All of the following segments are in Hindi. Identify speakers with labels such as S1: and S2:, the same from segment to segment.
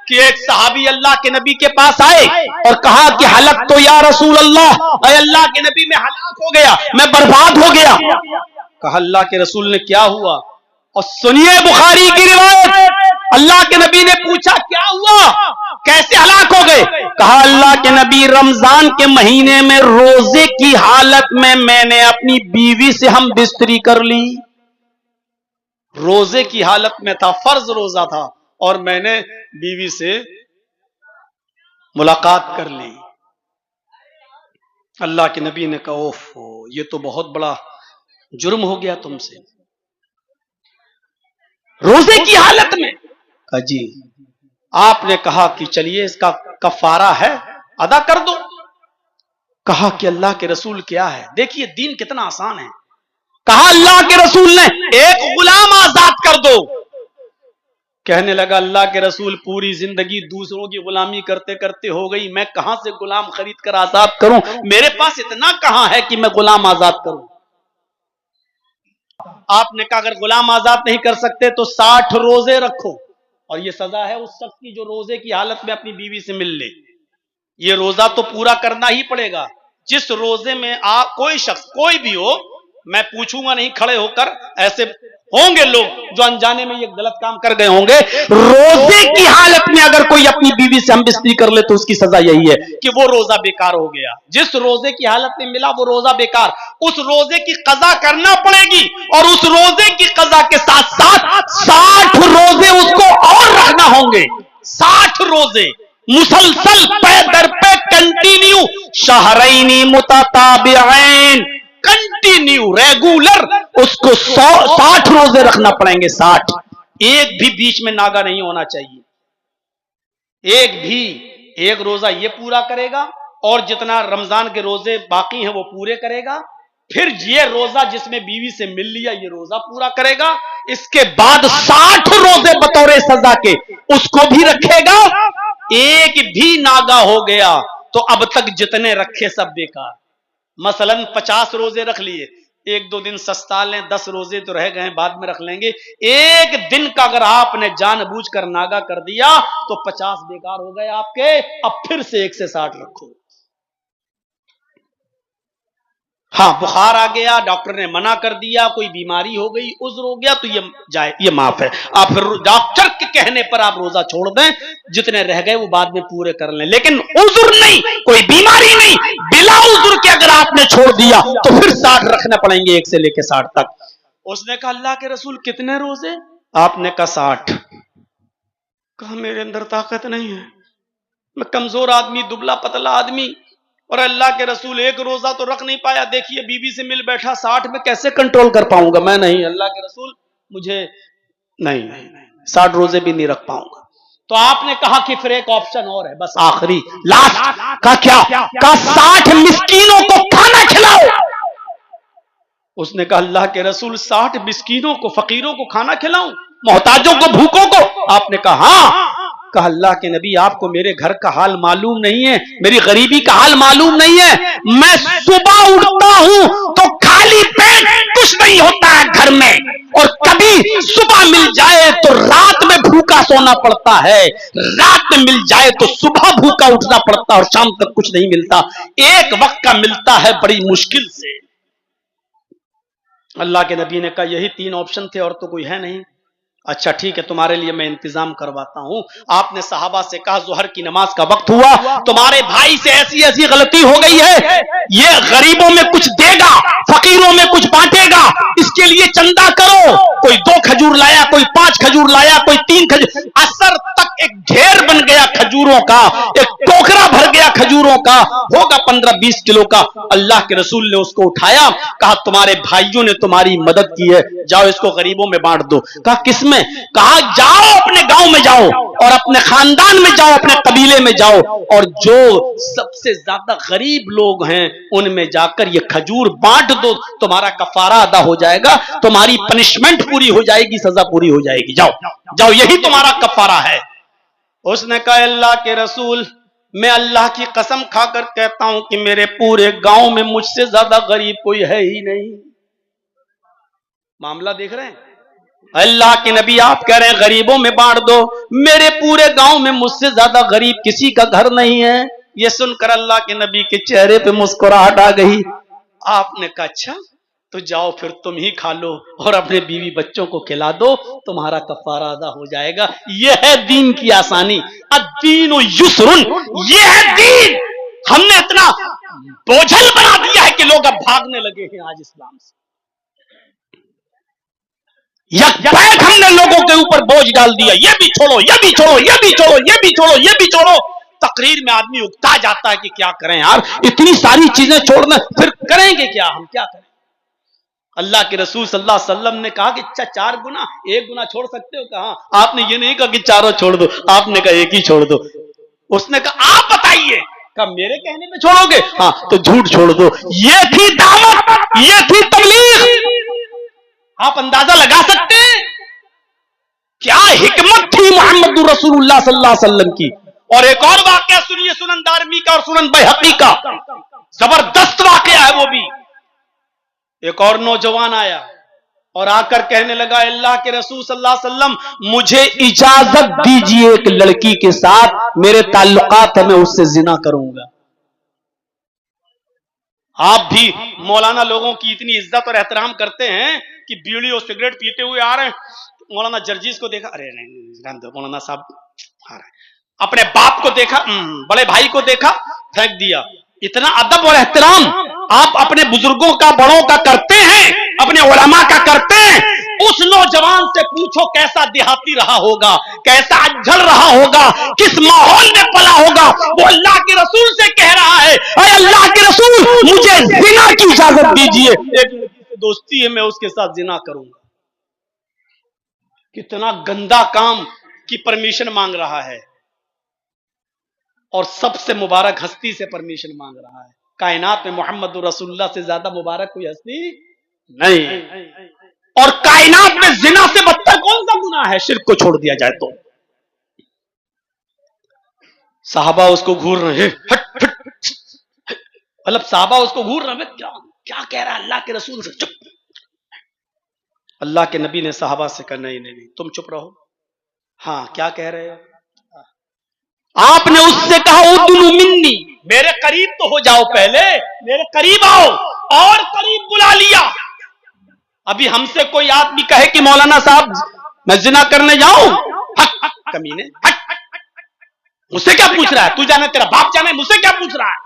S1: कि एक सहाबी अल्लाह के नबी के पास आए और कहा कि हलक तो या रसूल अल्लाह, अल्लाह के नबी मैं हलाक हो गया, मैं बर्बाद हो गया। कहा अल्लाह के रसूल ने क्या हुआ? और सुनिए बुखारी की रिवायत, अल्लाह के नबी ने पूछा क्या हुआ, कैसे हलाक हो गए? कहा अल्लाह के नबी रमजान के महीने में रोजे की हालत में मैंने अपनी बीवी से हम बिस्तरी कर ली। रोजे की हालत में था, फर्ज रोजा था, और मैंने बीवी से मुलाकात कर ली। अल्लाह के नबी ने कहा ओफो, ये तो बहुत बड़ा जुर्म हो गया तुमसे, रोजे की हालत में। कहा जी। आपने कहा कि चलिए इसका कफारा है, अदा कर दो। कहा कि अल्लाह के रसूल क्या है, देखिए दीन कितना आसान है। कहा अल्लाह के रसूल ने एक गुलाम आजाद कर दो। कहने लगा अल्लाह के रसूल पूरी जिंदगी दूसरों की गुलामी करते करते हो गई, मैं कहां से गुलाम खरीद कर आजाद करूं, मेरे पास इतना कहां है कि मैं गुलाम आजाद करूं। आपने कहा अगर गुलाम आजाद नहीं कर सकते तो 60 रोजे रखो, और ये सजा है उस शख्स की जो रोजे की हालत में अपनी बीवी से मिल ले। ये रोजा तो पूरा करना ही पड़ेगा। जिस रोजे में कोई शख्स कोई भी हो, मैं पूछूंगा नहीं खड़े होकर, ऐसे होंगे लोग जो अनजाने में ये गलत काम कर गए होंगे, रोजे की हालत में अगर कोई अपनी बीवी से हमबिस्तरी कर ले तो उसकी सजा यही है कि वो रोजा बेकार हो गया। जिस रोजे की हालत में मिला वो रोजा बेकार, उस रोजे की कज़ा करना पड़ेगी, और उस रोजे की कज़ा के साथ साथ 60 रोजे उसको और रखना होंगे। 60 रोजे मुसलसल पे दर पे कंटिन्यू, शहरैनी मुतताबिऐन, कंटिन्यू रेगुलर उसको 60 रोजे रखना पड़ेंगे। 60, एक भी बीच में नागा नहीं होना चाहिए। एक भी, एक रोजा ये पूरा करेगा और जितना रमजान के रोजे बाकी हैं वो पूरे करेगा, फिर ये रोजा जिसमें बीवी से मिल लिया ये रोजा पूरा करेगा, इसके बाद 60 रोजे बतौर सजा के उसको भी रखेगा। एक भी नागा हो गया तो अब तक जितने रखे सब बेकार। मसलन 50 रोजे रख लिए, एक दो दिन सस्ता लें, 10 रोजे तो रह गए बाद में रख लेंगे। एक दिन का अगर आपने जानबूझकर नागा कर दिया तो 50 बेकार हो गए आपके। अब फिर से 1 से 60 रखो। हाँ, बुखार आ गया, डॉक्टर ने मना कर दिया, कोई बीमारी हो गई, उज्र हो गया, तो ये माफ है। आप फिर डॉक्टर के कहने पर आप रोजा छोड़ दें, जितने रह गए वो बाद में पूरे कर लें, लेकिन उज्र नहीं, कोई बीमारी नहीं, बिला उज्र के अगर आपने छोड़ दिया तो फिर 60 रखने पड़ेंगे, 1 से लेकर 60 तक। उसने कहा अल्लाह के रसूल कितने रोजे? आपने कहा 60। कहा मेरे अंदर ताकत नहीं है, मैं कमजोर आदमी, दुबला पतला आदमी, और अल्लाह के रसूल एक रोजा तो रख नहीं पाया, देखिए बीवी से मिल बैठा, 60 में कैसे कंट्रोल कर पाऊंगा मैं? नहीं अल्लाह के रसूल, मुझे नहीं 60 रोजे भी नहीं रख पाऊंगा। तो आपने कहा कि फिर एक ऑप्शन और है, बस आखिरी लास्ट का क्या? का 60 मिस्कीनों को खाना खिलाओ। उसने कहा अल्लाह के रसूल 60 मिस्कीनों को, फकीरों को खाना खिलाऊं, मोहताजों को, भूखों को? आपने कहा हाँ। कहा अल्लाह के नबी आपको मेरे घर का हाल मालूम नहीं है, मेरी गरीबी का हाल मालूम नहीं है। मैं सुबह उठता हूं तो खाली पेट कुछ नहीं होता है घर में, और कभी सुबह मिल जाए तो रात में भूखा सोना पड़ता है, रात में मिल जाए तो सुबह भूखा उठना पड़ता है, और शाम तक कुछ नहीं मिलता, एक वक्त का मिलता है बड़ी मुश्किल से। अल्लाह के नबी ने कहा यही 3 ऑप्शन थे और तो कोई है नहीं। अच्छा ठीक है, तुम्हारे लिए मैं इंतजाम करवाता हूं। आपने सहाबा से कहा जोहर की नमाज का वक्त हुआ, तुम्हारे भाई से ऐसी ऐसी गलती हो गई है, ये गरीबों में कुछ देगा, फकीरों में कुछ बांटेगा, इसके लिए चंदा करो। कोई 2 खजूर लाया, कोई 5 खजूर लाया, कोई 3 खजूर, असर तक एक ढेर बन गया खजूरों का, एक टोकरा भर गया खजूरों का, होगा 15-20 किलो का। अल्लाह के रसूल ने उसको उठाया, कहा तुम्हारे भाइयों ने तुम्हारी मदद की है, जाओ इसको गरीबों में बांट दो। कहा किसमें? कहा जाओ अपने गांव में जाओ, और अपने खानदान में जाओ, अपने कबीले में जाओ, और जो सबसे ज्यादा गरीब लोग हैं उनमें जाकर ये खजूर बांट दो, तुम्हारा कफारा अदा हो जाएगा, तुम्हारी पनिशमेंट पूरी हो जाएगी, सजा पूरी हो जाएगी, जाओ जाओ, यही तुम्हारा कफारा है। उसने कहा अल्लाह के रसूल मैं अल्लाह की कसम खाकर कहता हूं कि मेरे पूरे गांव में मुझसे ज्यादा गरीब कोई है ही नहीं। मामला देख रहे हैं, अल्लाह के नबी आप कह रहे हैं गरीबों में बांट दो, मेरे पूरे गांव में मुझसे ज्यादा गरीब किसी का घर नहीं है। ये सुनकर अल्लाह के नबी के चेहरे पे मुस्कुराहट आ गई। आपने कहा अच्छा तो जाओ फिर तुम ही खा लो और अपने बीवी बच्चों को खिला दो, तुम्हारा कफारा अदा हो जाएगा। यह है दीन की आसानी। अद्दीन युस्रुन, यह है दीन। हमने इतना बोझल बना दिया है कि लोग अब भागने लगे हैं आज इस्लाम से। यकपैक हमने लोगों के ऊपर बोझ डाल दिया, ये भी छोड़ो, ये भी छोड़ो, ये भी छोड़ो, ये भी छोड़ो, ये भी छोड़ो। तकरीर में आदमी उकता जाता है कि क्या करें यार, इतनी सारी चीजें छोड़ना, फिर करेंगे क्या, हम क्या करें। अल्लाह के रसूल सल्लल्लाहु अलैहि वसल्लम ने कहा कि 4 गुना, 1 गुना छोड़ सकते हो। कहा आपने ये नहीं कहा कि चारों छोड़ दो, आपने कहा एक ही छोड़ दो। उसने कहा आप बताइए, कहा मेरे कहने पे छोड़ोगे, हाँ तो झूठ छोड़ दो। ये थी दावत, ये थी तबलीग। आप अंदाजा लगा सकते हैं क्या हिकमत थी मोहम्मद रसूलुल्लाह सल्लल्लाहु अलैहि वसल्लम की। और एक और वाकया सुनिए, सुनन दारमी का और सुनन बैहकी का, जबरदस्त वाकया है वो भी। एक और नौजवान आया और आकर कहने लगा अल्लाह के रसूल सल्लल्लाहु अलैहि वसल्लम मुझे इजाजत दीजिए, एक लड़की के साथ मेरे ताल्लुकात है, मैं उससे जिना करूंगा। आप भी मौलाना लोगों की इतनी इज्जत और एहतराम करते हैं कि बीड़ी और सिगरेट पीते हुए आ रहे हैं, मौलाना जर्जीस को देखा, अरे नहीं मौलाना साहब आ रहे हैं, अपने बाप को देखा, बड़े भाई को देखा, फेंक दिया। इतना अदब और एहतराम आप अपने बुजुर्गों का, बड़ों का करते हैं, अपने उलमा का करते हैं। उस नौजवान से पूछो कैसा देहाती रहा होगा, कैसा अज्जल रहा होगा, किस माहौल में पला होगा। वो अल्लाह के रसूल से कह रहा है अरे अल्लाह के रसूल मुझे जिना की इजाजत दीजिए, एक लड़की से दोस्ती है, मैं उसके साथ जिना करूंगा। कितना गंदा काम की परमिशन मांग रहा है, और सबसे मुबारक हस्ती से परमिशन मांग रहा है। कायनात में मोहम्मद रसूलुल्लाह से ज्यादा मुबारक कोई हस्ती नहीं। और कायनात में जिना से बदतर कौन सा गुनाह है, शिर्क को छोड़ दिया जाए तो। साहबा उसको घूर रहे हैं, हट हट, मतलब साहबा उसको घूर रहे हैं, क्या क्या कह रहा है अल्लाह के रसूल से, चुप। अल्लाह के नबी ने साहबा से कहा नहीं नहीं नहीं तुम चुप रहो। हाँ क्या कह रहे हो। आपने उससे कहा उदनु मिन्नी, मेरे करीब तो हो जाओ, पहले मेरे करीब आओ, और करीब बुला लिया। अभी हमसे कोई आदमी कहे कि मौलाना साहब मैं जिना करने जाऊं, हक कमीने, हक मुझसे क्या पूछ रहा है, तू जाने तेरा बाप जाने, मुझसे क्या पूछ रहा है।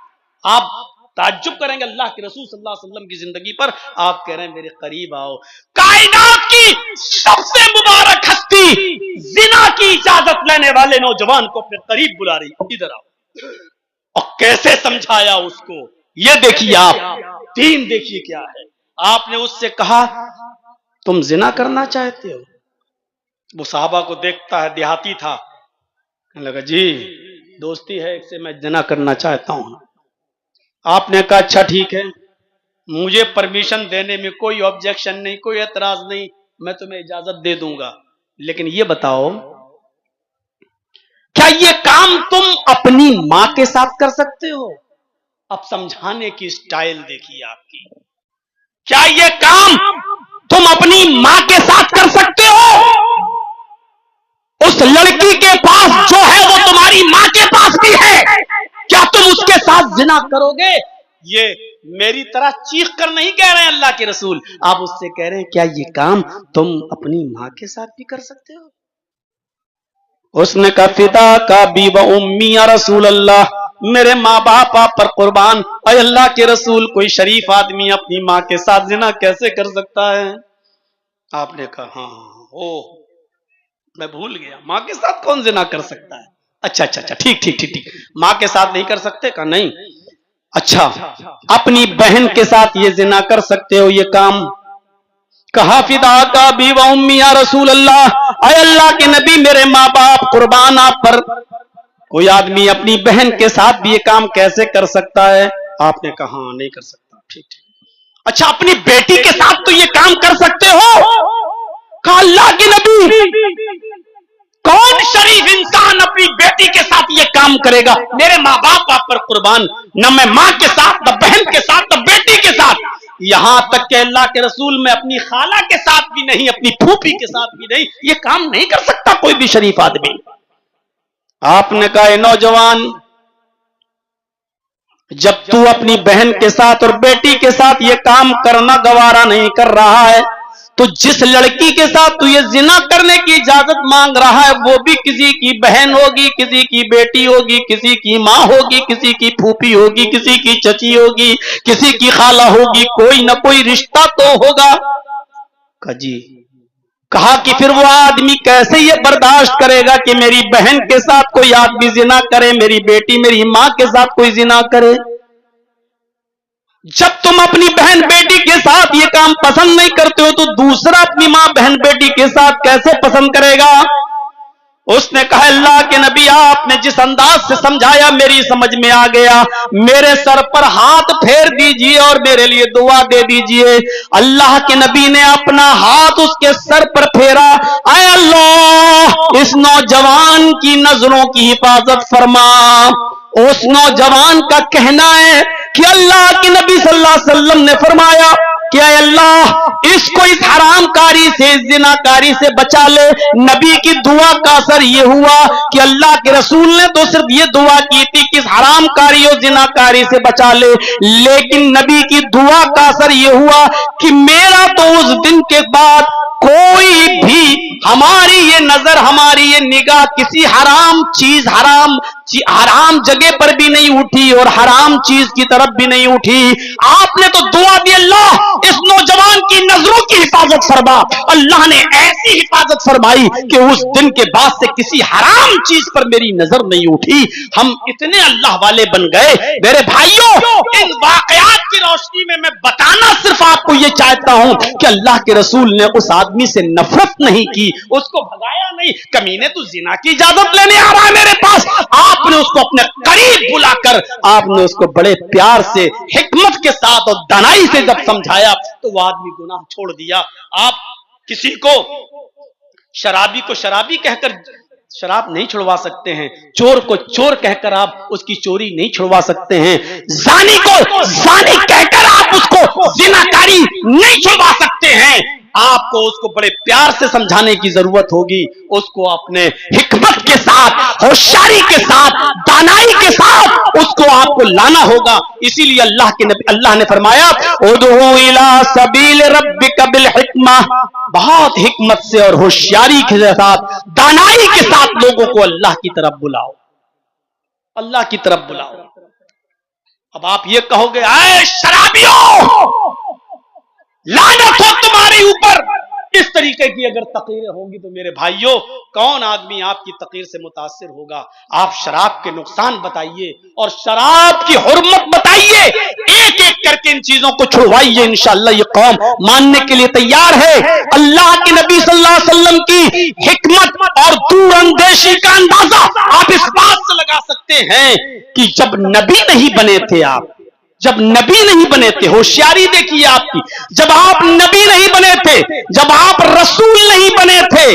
S1: आप ताज्जुब करेंगे अल्लाह के रसूल सल्लल्लाहु अलैहि वसल्लम की जिंदगी पर, आप कह रहे हैं मेरे करीब आओ। कायनात की सबसे मुबारक हस्ती जिना की इजाजत लेने वाले नौजवान को अपने करीब बुला रही, इधर आओ। और कैसे समझाया उसको, ये देखिए आप, दीन देखिए क्या है। आपने उससे कहा तुम जिना करना चाहते हो। वो साहबा को देखता है, देहाती था, कहने लगा जी दोस्ती है, एक से मैं जिना करना चाहता हूं। आपने कहा अच्छा ठीक है, मुझे परमिशन देने में कोई ऑब्जेक्शन नहीं, कोई एतराज नहीं, मैं तुम्हें इजाजत दे दूंगा, लेकिन ये बताओ क्या ये काम तुम अपनी मां के साथ कर सकते हो। अब समझाने की स्टाइल देखिए आपकी, क्या ये काम तुम अपनी मां के साथ कर सकते हो। उस लड़की के पास जो है वो तुम्हारी मां के पास भी है, क्या तुम उसके साथ जिना करोगे। ये मेरी तरह चीख कर नहीं कह रहे हैं अल्लाह के रसूल, आप उससे कह रहे हैं क्या ये काम तुम अपनी मां के साथ भी कर सकते हो। उसने कहा फिदा का बी व उम्मी या रसूल अल्लाह, मेरे माँ बाप आप पर कुर्बान। अल्लाह के रसूल कोई शरीफ आदमी अपनी माँ के साथ जिना कैसे कर सकता है। आपने कहा हाँ ओ मैं भूल गया, माँ के साथ कौन जिना कर सकता है। अच्छा अच्छा अच्छा ठीक ठीक ठीक ठीक, माँ के साथ नहीं कर सकते। कहा नहीं। अच्छा अपनी बहन के साथ ये जिना कर सकते हो ये काम। कहा फिदा का भी व उम्मी या रसूल अल्लाह, अल्लाह के नबी मेरे माँ बाप कुर्बान आप पर, कोई आदमी अपनी बहन के साथ भी ये काम कैसे कर सकता है। आपने कहा हाँ नहीं कर सकता। ठीक ठीक। अच्छा अपनी बेटी के साथ तो ये काम कर सकते हो। कहा अल्लाह के नबी कौन शरीफ इंसान अपनी बेटी के साथ ये काम करेगा। मेरे माँ बाप आप पर कुर्बान, न मैं माँ के साथ, न बहन के साथ, न बेटी के साथ। यहां तक कि अल्लाह के रसूल में अपनी खाला के साथ भी नहीं, अपनी फूफी के साथ भी नहीं, ये काम नहीं कर सकता कोई भी शरीफ आदमी। आपने कहा नौजवान, जब तू अपनी बहन के साथ और बेटी के साथ ये काम करना गवारा नहीं कर रहा है, तो जिस लड़की के साथ तू ये जिना करने की इजाजत मांग रहा है वो भी किसी की बहन होगी, किसी की बेटी होगी, किसी की माँ होगी, किसी की फूफी होगी, किसी की चची होगी, किसी की खाला होगी, कोई ना कोई रिश्ता तो होगा। जी कहा कि फिर वो आदमी कैसे ये बर्दाश्त करेगा कि मेरी बहन के साथ कोई आदमी जिना करे, मेरी बेटी मेरी मां के साथ कोई जिना करे। जब तुम अपनी बहन बेटी के साथ ये काम पसंद नहीं करते हो तो दूसरा अपनी मां बहन बेटी के साथ कैसे पसंद करेगा? उसने कहा अल्लाह के नबी आपने जिस अंदाज से समझाया मेरी समझ में आ गया, मेरे सर पर हाथ फेर दीजिए और मेरे लिए दुआ दे दीजिए। अल्लाह के नबी ने अपना हाथ उसके सर पर फेरा, आए अल्लाह इस नौजवान की नजरों की हिफाजत फरमा। उस नौजवान का कहना है कि अल्लाह के नबी सल्लल्लाहु अलैहि वसल्लम ने फरमाया कि अल्लाह इसको इस हरामकारी से, जिनाकारी से बचा ले। नबी की दुआ का असर यह हुआ कि अल्लाह के रसूल ने तो सिर्फ ये दुआ की थी कि इस हरामकारी और जिनाकारी से बचा ले, लेकिन नबी की दुआ का असर यह हुआ कि मेरा तो उस दिन के बाद कोई भी हमारी ये नजर, हमारी ये निगाह किसी हराम चीज, हराम जगह पर भी नहीं उठी और हराम चीज की तरफ भी नहीं उठी। आपने तो दुआ दी अल्लाह इस नौजवान की नजरों की हिफाजत फरमा। अल्लाह ने ऐसी हिफाजत फरमाई कि उस दिन के बाद से किसी हराम चीज पर मेरी नजर नहीं उठी। हम इतने अल्लाह वाले बन गए। मेरे भाइयों, इन वाकयात की रोशनी में मैं बताना सिर्फ आपको ये चाहता हूं कि अल्लाह के रसूल ने उस आदमी से नफरत नहीं की, उसको भगाया नहीं। कमीने तू जिना की इजाजत लेने आ रहा है मेरे पास, आपने उसको अपने करीब बुलाकर आपने उसको बड़े प्यार से, हिकमत के साथ और दानाई से जब समझाया तो वो आदमी गुनाह छोड़ दिया। आप किसी को, शराबी को शराबी कहकर शराब नहीं छुड़वा सकते हैं, चोर को चोर कहकर आप उसकी चोरी नहीं छुड़वा सकते हैं, जानी को जानी कहकर आप उसको जिनाकारी नहीं छुड़वा सकते हैं। आपको उसको बड़े प्यार से समझाने की जरूरत होगी, उसको अपने हिकमत के साथ, होशियारी के साथ, दानाई के साथ उसको आपको लाना होगा। इसीलिए अल्लाह ने फरमाया उदू इला सबील रब्बिका बिल हिकमा, बहुत हिकमत से और होशियारी के साथ, दानाई के साथ लोगों को अल्लाह की तरफ बुलाओ, अल्लाह की तरफ बुलाओ। अब आप ये कहोगे आए शराबियों, लानत हो तुम्हारे ऊपर। इस तरीके की अगर तकरीरें होंगी तो मेरे भाइयों, कौन आदमी आपकी तकरीर से मुतासिर होगा? आप शराब के नुकसान बताइए और शराब की हुर्मत बताइए, एक एक करके इन चीजों को छुड़वाइए। इंशाअल्लाह ये कौम मानने के लिए तैयार है। अल्लाह के नबी सल्लल्लाहु अलैहि वसल्लम की हिकमत और दूरअंदेशी का अंदाजा आप इस बात से लगा सकते हैं कि जब नबी नहीं बने थे, आप जब नबी नहीं बने थे, होशियारी देखिए आपकी, जब आप नबी नहीं बने थे, जब आप रसूल नहीं बने थे,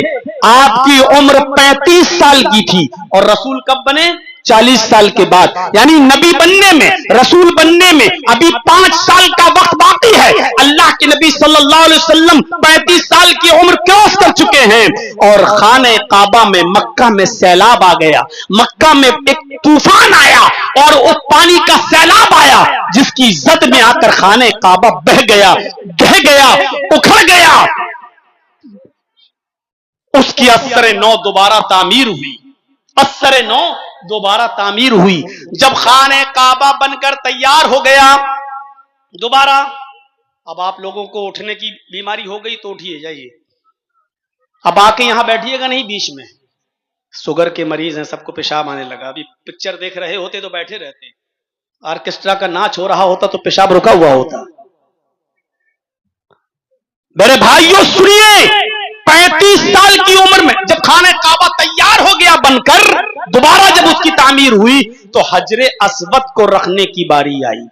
S1: आपकी उम्र 35 साल की थी और रसूल कब बने? 40 साल के बाद। यानी नबी बनने में, रसूल बनने में अभी 5 साल का वक्त बाकी है। अल्लाह के नबी सल्लल्लाहु अलैहि वसल्लम 35 साल की उम्र क्रॉस कर चुके हैं और खाने काबा में, मक्का में सैलाब आ गया, मक्का में एक तूफान आया और उस पानी का सैलाब आया जिसकी जद में आकर खाने काबा बह गया, ढह गया, उखड़ गया। उसकी असर-ए-नौ दोबारा तामीर हुई, असर-ए-नौ दोबारा तामीर हुई। जब खाने काबा बनकर तैयार हो गया दोबारा, अब आप लोगों को उठने की बीमारी हो गई तो उठिए जाइए, अब आके यहां बैठिएगा नहीं बीच में। शुगर के मरीज हैं, सबको पेशाब आने लगा। अभी पिक्चर देख रहे होते तो बैठे रहते, ऑर्केस्ट्रा का नाच हो रहा होता तो पेशाब रुका हुआ होता। मेरे भाइयों सुनिए, 35 साल की उम्र में जब खाने काबा तैयार हो गया बनकर, दोबारा जब उसकी तामीर हुई तो हजरे अस्वद को रखने की बारी आई।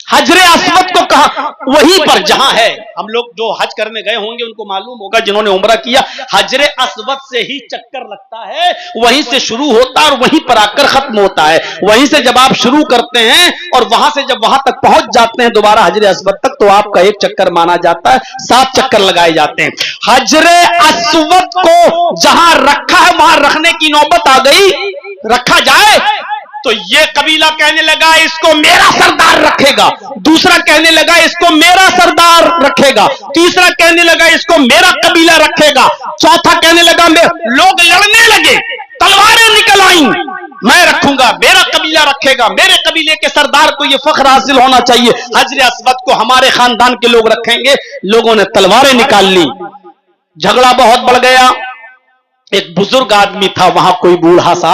S1: हजरे अस्वद को कहा वहीं पर जहां है, हम लोग जो हज करने गए होंगे उनको मालूम होगा, जिन्होंने उम्रा किया, हजरे अस्वद से ही चक्कर लगता है, वहीं से शुरू होता है और वहीं पर आकर खत्म होता है। वहीं से जब आप शुरू करते हैं और वहां से जब वहां तक पहुंच जाते हैं दोबारा हजरे अस्वद तक, तो आपका एक चक्कर माना जाता है, 7 चक्कर लगाए जाते हैं। हजरे अस्वद को जहां रखा है वहां रखने की नौबत आ गई, रखा जाए तो ये कबीला कहने लगा इसको मेरा सरदार रखेगा, दूसरा कहने लगा इसको मेरा सरदार रखेगा, तीसरा कहने लगा इसको मेरा कबीला रखेगा, चौथा कहने लगा लोग लड़ने लगे, तलवारें निकल आई, मैं रखूंगा, मेरा कबीला रखेगा, मेरे कबीले के सरदार को यह फख्र हासिल होना चाहिए, हजरे अस्वद को हमारे खानदान के लोग रखेंगे। लोगों ने तलवारें निकाल ली, झगड़ा बहुत बढ़ गया। एक बुजुर्ग आदमी था वहां, कोई बूढ़ा सा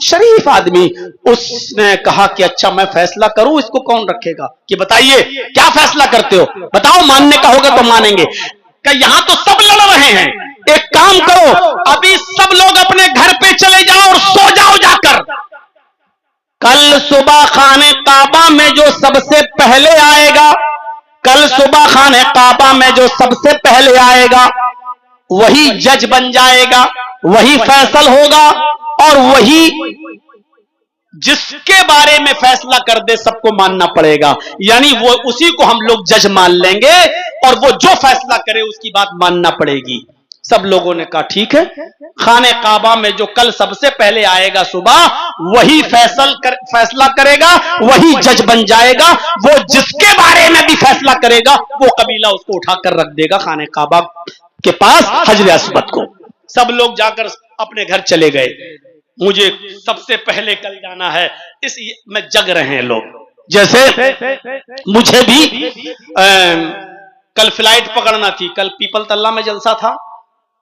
S1: शरीफ आदमी, उसने कहा कि अच्छा मैं फैसला करूं, इसको कौन रखेगा? कि बताइए क्या फैसला करते हो, बताओ, मानने का होगा तो मानेंगे। कि यहां तो सब लड़ रहे हैं, एक काम करो, अभी सब लोग अपने घर पे चले जाओ और सो जाओ जाकर, कल सुबह खाने काबा में जो सबसे पहले आएगा, कल सुबह खाने काबा में जो सबसे पहले आएगा वही जज बन जाएगा, वही फैसल होगा, और वही जिसके बारे में फैसला कर दे सबको मानना पड़ेगा। यानी वो उसी को हम लोग जज मान लेंगे और वो जो फैसला करे उसकी बात मानना पड़ेगी। सब लोगों ने कहा ठीक है, खाने काबा में जो कल सबसे पहले आएगा सुबह वही फैसला करेगा, वही जज बन जाएगा, वो जिसके बारे में भी फैसला करेगा वो कबीला उसको उठाकर रख देगा खाने काबा के पास, हजरे अस्वद को। सब लोग जाकर अपने घर चले गए। मुझे सबसे पहले कल जाना है, इस में जग रहे हैं लोग। जैसे मुझे भी कल फ्लाइट पकड़ना थी, कल पीपल तल्ला में जलसा था,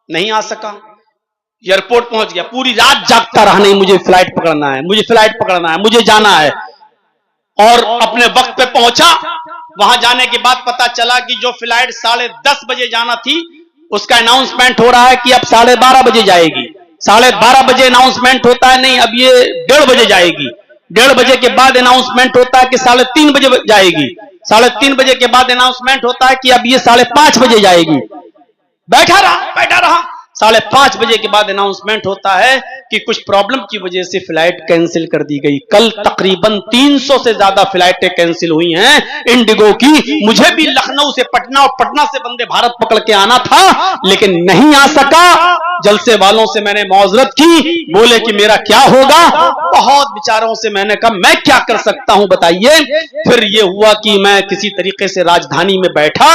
S1: नहीं आ सका, एयरपोर्ट पहुंच गया, पूरी रात जागता रहा, नहीं मुझे फ्लाइट पकड़ना है, मुझे फ्लाइट पकड़ना है, मुझे जाना है। और अपने वक्त पे पहुंचा। वहां जाने के बाद पता चला कि जो फ्लाइट 10:30 बजे जाना थी उसका अनाउंसमेंट हो रहा है कि अब 12:30 बजे जाएगी। 12:30 बजे अनाउंसमेंट होता है, नहीं अब ये 1:30 बजे जाएगी। 1:30 बजे के बाद अनाउंसमेंट होता है कि 3:30 बजे जाएगी। 3:30 बजे के बाद अनाउंसमेंट होता है कि अब ये 5:30 बजे जाएगी। बैठा रहा। 5:30 बजे के बाद अनाउंसमेंट होता है कि कुछ प्रॉब्लम की वजह से फ्लाइट कैंसिल कर दी गई। कल तकरीबन 300 से ज्यादा फ्लाइटें कैंसिल हुई हैं इंडिगो की। मुझे भी लखनऊ से पटना और पटना से वंदे भारत पकड़ के आना था, लेकिन नहीं आ सका। जलसे वालों से मैंने मौजरत की, बोले कि मेरा क्या होगा। बहुत बेचारों से मैंने कहा मैं क्या कर सकता हूं बताइए। फिर यह हुआ कि मैं किसी तरीके से राजधानी में बैठा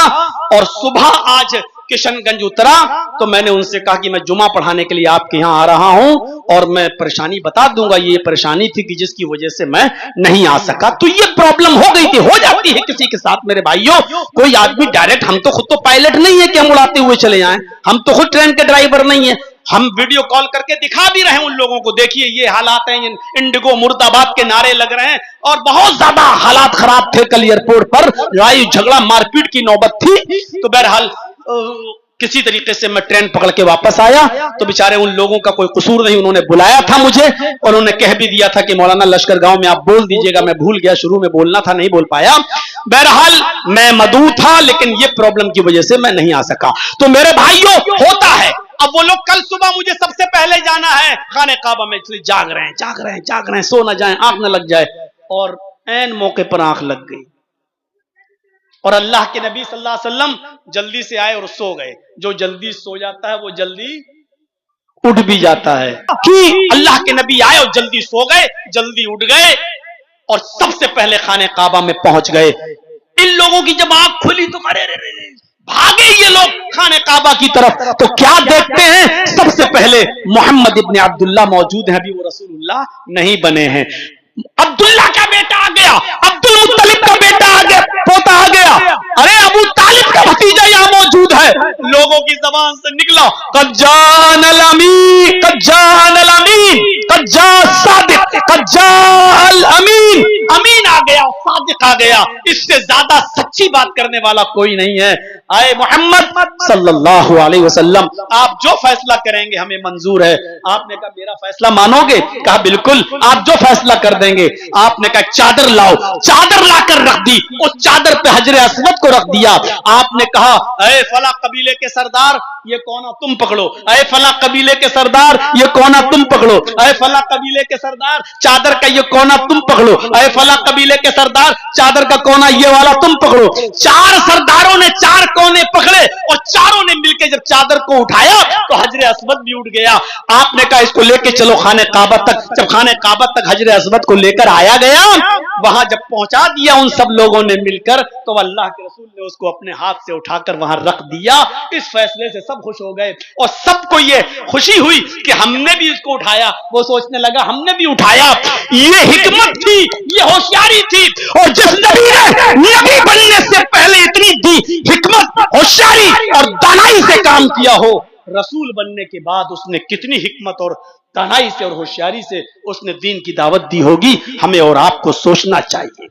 S1: और सुबह आज किशनगंज उतरा तो मैंने उनसे कहा कि मैं जुमा पढ़ाने के लिए आपके यहां आ रहा हूं और मैं परेशानी बता दूंगा, ये परेशानी थी कि जिसकी वजह से मैं नहीं आ सका। तो ये प्रॉब्लम हो गई थी, हो जाती है किसी के साथ मेरे भाइयों। कोई आदमी डायरेक्ट, हम तो खुद तो पायलट नहीं है कि हम उड़ाते हुए चले जाएं, हम तो खुद ट्रेन के ड्राइवर नहीं है। हम वीडियो कॉल करके दिखा भी रहे हैं उन लोगों को, देखिए ये हालात हैं, इंडिगो मुर्दाबाद के नारे लग रहे हैं और बहुत ज्यादा हालात खराब थे। कल एयरपोर्ट पर लड़ाई झगड़ा मारपीट की नौबत थी। तो बहरहाल किसी तरीके से मैं ट्रेन पकड़ के वापस आया। तो बेचारे उन लोगों का कोई कसूर नहीं, उन्होंने बुलाया था मुझे और उन्होंने कह भी दिया था कि मौलाना लश्कर गांव में आप बोल दीजिएगा। मैं भूल गया, शुरू में बोलना था, नहीं बोल पाया। बहरहाल मैं मदऊ था, लेकिन ये प्रॉब्लम की वजह से मैं नहीं आ सका। तो मेरे भाइयों होता है, अब वो लोग कल सुबह मुझे सबसे पहले जाना है खाने काबा में, इसलिए जाग रहे हैं, सो ना जाए, आंख न लग जाए। और ऐन मौके पर आंख लग गई और अल्लाह के नबी सल्लल्लाहु अलैहि वसल्लम जल्दी से आए और सो गए। जो जल्दी सो जाता है वो जल्दी उठ भी जाता है कि अल्लाह के नबी आए और जल्दी सो गए, जल्दी उठ गए और सबसे पहले खाने काबा में पहुंच गए। इन लोगों की जब आंख खुली तो अरे भागे ये लोग खाने काबा की तरफ। तो क्या देखते हैं, सबसे पहले मोहम्मद इब्ने अब्दुल्ला मौजूद हैं, अभी वो रसूलुल्लाह नहीं बने हैं। अब्दुल्ला का बेटा आ गया, अब्दुल मुत्तलिब का बेटा आ गया, पोता आ गया, अरे अबू तालिब का भतीजा यहां मौजूद है। लोगों की जबान से निकला कज्जानल अमीन, कज्जानल अमीन, कज्जा सादिक, कज्जाल अमीन। अमीन आ गया, सादिक आ गया। इससे ज्यादा सच्ची बात करने वाला कोई नहीं है। आए मोहम्मद सल्लल्लाहु अलैहि वसल्लम, आप जो फैसला करेंगे हमें मंजूर है। आपने कहा मेरा फैसला मानोगे? कहा बिल्कुल, आप जो फैसला कर देंगे। आपने कहा चादर लाओ, चादर लाकर रख दी, उस चादर पे हजरे अस्वद को रख दिया। आपने कहा अरे फला कबीले के सरदार ये कोना तुम पकड़ो, अरे फला कबीले के सरदार ये कोना तुम पकड़ो, अरे फला कबीले के सरदार चादर का ये कोना तुम पकड़ो, अरे फला कबीले के सरदार चादर का कोना ये वाला तुम पकड़ो। चार सरदारों ने चार कोने पकड़े और चारों ने मिलकर जब चादर को उठाया तो हजरे अस्वद भी उठ गया। आपने कहा इसको लेके चलो खाने काबा तक। जब खाने काबा तक हजरे अस्वद को लेकर आया गया, वहां जब पहुंचा दिया उन सब लोगों ने मिलकर, तो अल्लाह के रसूल ने उसको अपने हाथ से उठाकर वहां रख दिया। इस फैसले से सब खुश हो गए और सबको ये खुशी हुई कि हमने भी इसको उठाया। वो सोचने लगा हमने भी उठाया। ये हिकमत थी, ये होशियारी थी। और जिस नबी ने नबी बनने से पहले इतनी दी हिकमत, होशियारी और दानाई से काम किया हो, रसूल बनने के बाद उसने कितनी हिकमत और दानाई से और होशियारी से उसने दीन की दावत दी होगी। हमें और आपको सोचना चाहिए।